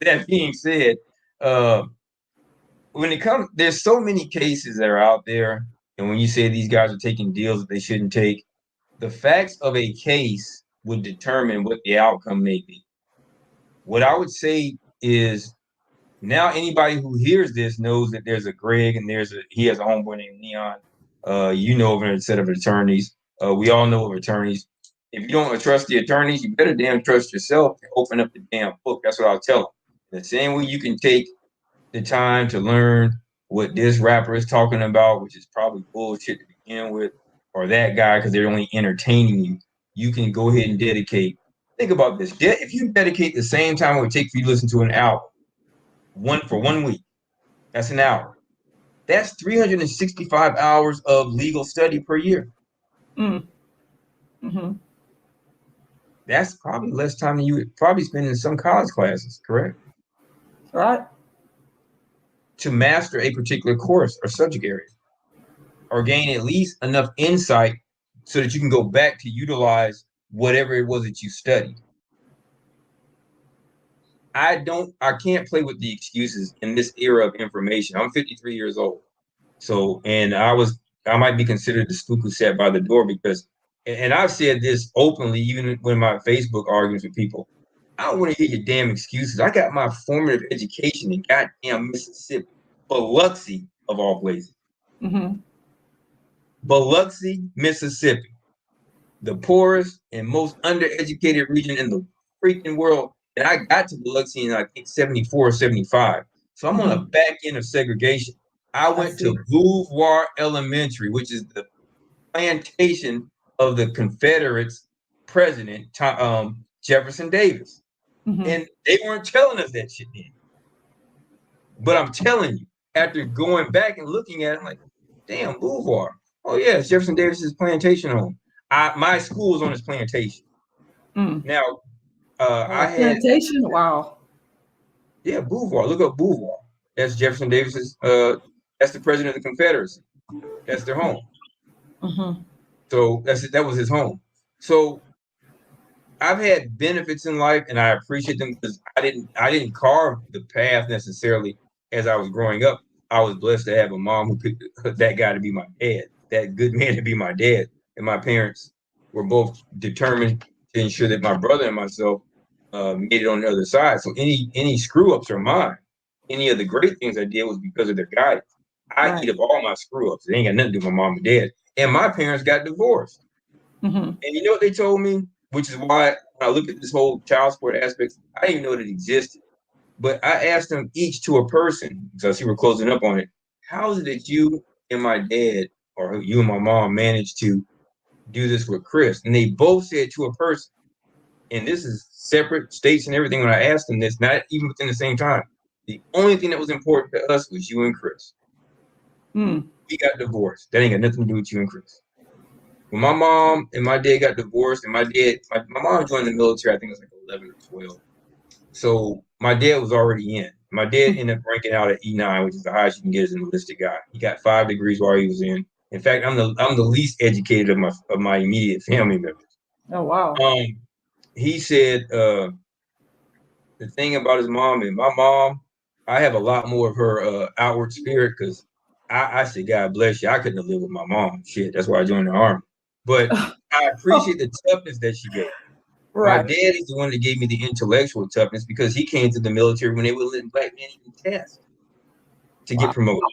that being said, when it comes, there's so many cases that are out there, and when you say these guys are taking deals that they shouldn't take, the facts of a case would determine what the outcome may be. What I would say is now anybody who hears this knows that there's a Greg and he has a homeboy named Neon. You know of a set of attorneys. We all know of attorneys. If you don't trust the attorneys, you better damn trust yourself to open up the damn book. That's what I'll tell them. The same way you can take the time to learn what this rapper is talking about, which is probably bullshit to begin with, or that guy because they're only entertaining you. You can go ahead and dedicate. Think about this. If you dedicate the same time it would take for you to listen to an album, for 1 week, that's an hour. That's 365 hours of legal study per year. Mm-hmm. That's probably less time than you would probably spend in some college classes, correct? Right. To master a particular course or subject area, or gain at least enough insight so that you can go back to utilize whatever it was that you studied. I can't play with the excuses in this era of information. I'm 53 years old. So, and I might be considered the spook who sat by the door because, and I've said this openly, even when my Facebook arguments with people, I don't want to hear your damn excuses. I got my formative education in goddamn Mississippi, Biloxi of all places. Mm-hmm. Biloxi, Mississippi, the poorest and most undereducated region in the freaking world. And I got to Biloxi in, I think, 74 or 75. So I'm on the back end of segregation. I went to Beauvoir Elementary, which is the plantation of the Confederates president, Jefferson Davis. Mm-hmm. And they weren't telling us that shit then. But I'm telling you, after going back and looking at it, I'm like, damn, Beauvoir. Oh, yeah, it's Jefferson Davis's plantation home. My school was on his plantation. Now, I had plantation. Wow. Yeah, Beauvoir. Look up Beauvoir. That's Jefferson Davis's. That's the president of the Confederacy. That's their home. Mm-hmm. So that was his home. So I've had benefits in life, and I appreciate them because I didn't carve the path necessarily as I was growing up. I was blessed to have a mom who picked that guy to be my dad, that good man to be my dad, and my parents were both determined to ensure that my brother and myself made it on the other side. So any screw ups are mine. Any of the great things I did was because of their guidance. I eat up all my screw ups. It ain't got nothing to do with my mom and dad. And my parents got divorced. Mm-hmm. And you know what they told me? Which is why when I look at this whole child support aspect, I didn't even know that it existed. But I asked them each to a person, because I see we're closing up on it. How is it that you and my dad, or you and my mom, managed to do this with Chris? And they both said to a person. And this is separate states and everything. When I asked them this, not even within the same time, the only thing that was important to us was you and Chris. We got divorced. That ain't got nothing to do with you and Chris. When my mom and my dad got divorced, and my mom joined the military, I think it was like 11 or 12. So my dad was already in. My dad ended up ranking out at E9, which is the highest you can get as an enlisted guy. He got 5 degrees while he was in. In fact, I'm the least educated of my immediate family members. Oh wow. He said the thing about his mom and my mom, I have a lot more of her outward spirit because I said, God bless you. I couldn't have lived with my mom. Shit, that's why I joined the Army. But I appreciate the toughness that she gave. Right. My dad is the one that gave me the intellectual toughness because he came to the military when they wouldn't let black men even test to get promoted.